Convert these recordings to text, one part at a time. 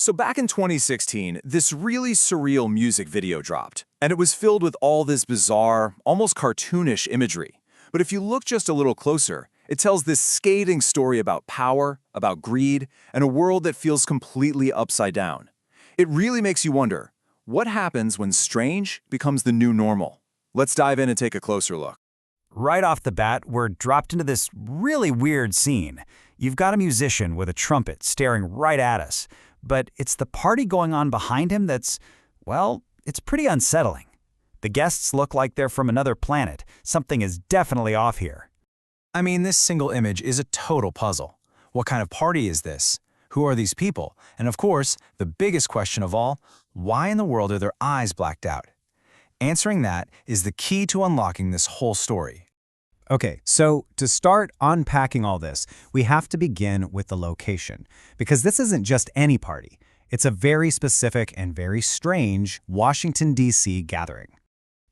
So back in 2016, this really surreal music video dropped, and it was filled with all this bizarre, almost cartoonish imagery. But if you look just a little closer, it tells this scathing story about power, about greed, and a world that feels completely upside down. It really makes you wonder, what happens when strange becomes the new normal? Let's dive in and take a closer look. Right off the bat, we're dropped into this really weird scene. You've got a musician with a trumpet staring right at us, but it's the party going on behind him that's, well, it's pretty unsettling. The guests look like they're from another planet. Something is definitely off here. I mean, this single image is a total puzzle. What kind of party is this? Who are these people? And of course, the biggest question of all, why in the world are their eyes blacked out? Answering that is the key to unlocking this whole story. Okay, so to start unpacking all this, we have to begin with the location, because this isn't just any party. It's a very specific and very strange Washington, D.C. gathering.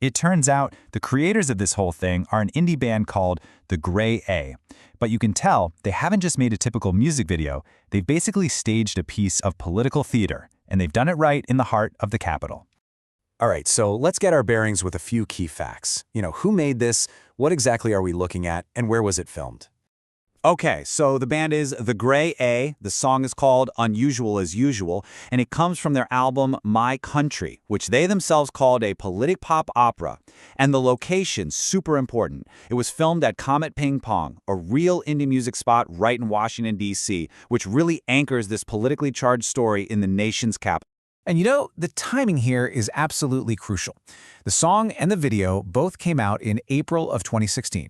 It turns out the creators of this whole thing are an indie band called The Gray A. But you can tell they haven't just made a typical music video, they've basically staged a piece of political theater, and they've done it right in the heart of the Capitol. All right, so let's get our bearings with a few key facts. Who made this, what exactly are we looking at, and where was it filmed? Okay, so the band is The Gray A. The song is called Unusual as Usual, and it comes from their album My Country, which they themselves called a politic pop opera. And the location, super important. It was filmed at Comet Ping Pong, a real indie music spot right in Washington, D.C., which really anchors this politically charged story in the nation's capital. And the timing here is absolutely crucial. The song and the video both came out in April of 2016.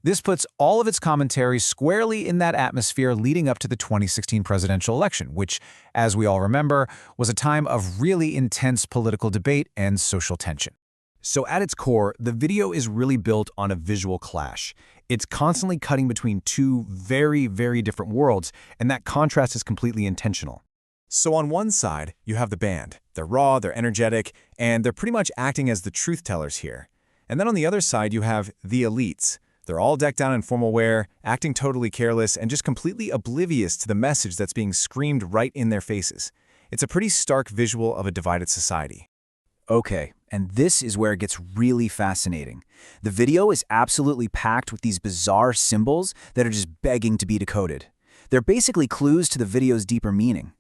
This puts all of its commentary squarely in that atmosphere leading up to the 2016 presidential election, which, as we all remember, was a time of really intense political debate and social tension. So at its core, the video is really built on a visual clash. It's constantly cutting between two very, very different worlds, and that contrast is completely intentional. So on one side, you have the band. They're raw, they're energetic, and they're pretty much acting as the truth tellers here. And then on the other side, you have the elites. They're all decked out in formal wear, acting totally careless, and just completely oblivious to the message that's being screamed right in their faces. It's a pretty stark visual of a divided society. Okay, and this is where it gets really fascinating. The video is absolutely packed with these bizarre symbols that are just begging to be decoded. They're basically clues to the video's deeper meaning.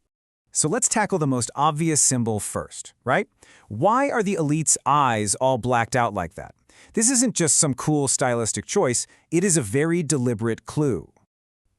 So let's tackle the most obvious symbol first, right? Why are the elites' eyes all blacked out like that? This isn't just some cool stylistic choice, it is a very deliberate clue.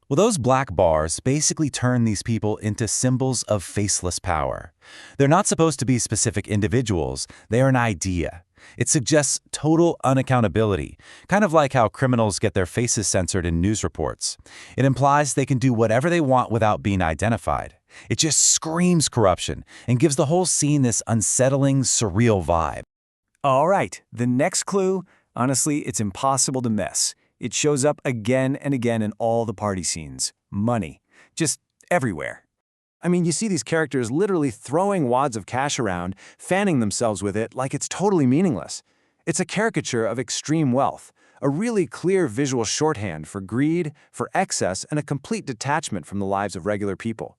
Well, those black bars basically turn these people into symbols of faceless power. They're not supposed to be specific individuals, they are an idea. It suggests total unaccountability, kind of like how criminals get their faces censored in news reports. It implies they can do whatever they want without being identified. It just screams corruption and gives the whole scene this unsettling, surreal vibe. All right, the next clue, honestly, it's impossible to miss. It shows up again and again in all the party scenes. Money. Just everywhere. I mean, you see these characters literally throwing wads of cash around, fanning themselves with it like it's totally meaningless. It's a caricature of extreme wealth, a really clear visual shorthand for greed, for excess, and a complete detachment from the lives of regular people.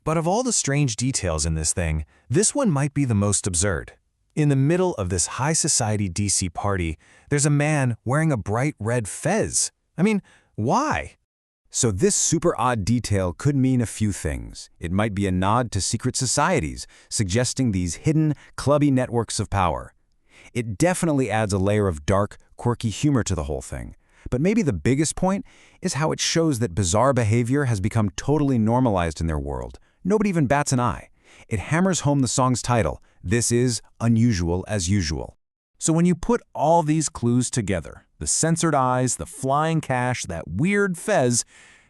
But of all the strange details in this thing, this one might be the most absurd. In the middle of this high society DC party, there's a man wearing a bright red fez. I mean, why? So this super odd detail could mean a few things. It might be a nod to secret societies, suggesting these hidden, clubby networks of power. It definitely adds a layer of dark, quirky humor to the whole thing. But maybe the biggest point is how it shows that bizarre behavior has become totally normalized in their world. Nobody even bats an eye. It hammers home the song's title. This is Unusual as Usual. So when you put all these clues together, the censored eyes, the flying cash, that weird fez,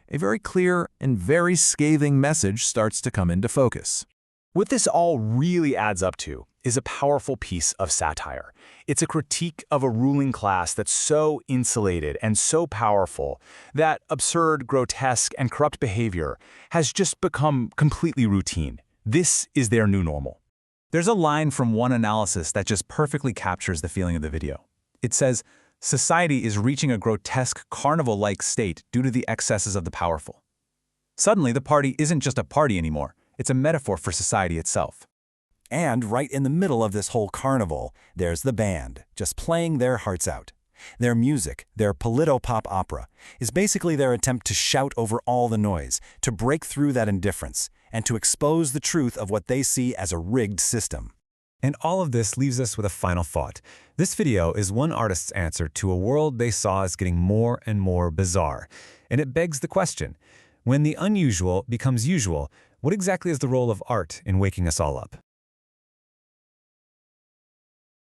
a very clear and very scathing message starts to come into focus. What this all really adds up to is a powerful piece of satire. It's a critique of a ruling class that's so insulated and so powerful that absurd, grotesque, and corrupt behavior has just become completely routine. This is their new normal. There's a line from one analysis that just perfectly captures the feeling of the video. It says, "Society is reaching a grotesque, carnival-like state due to the excesses of the powerful." Suddenly, the party isn't just a party anymore. It's a metaphor for society itself. And right in the middle of this whole carnival, there's the band, just playing their hearts out. Their music, their polito-pop opera, is basically their attempt to shout over all the noise, to break through that indifference, and to expose the truth of what they see as a rigged system. And all of this leaves us with a final thought. This video is one artist's answer to a world they saw as getting more and more bizarre. And it begs the question, when the unusual becomes usual, what exactly is the role of art in waking us all up?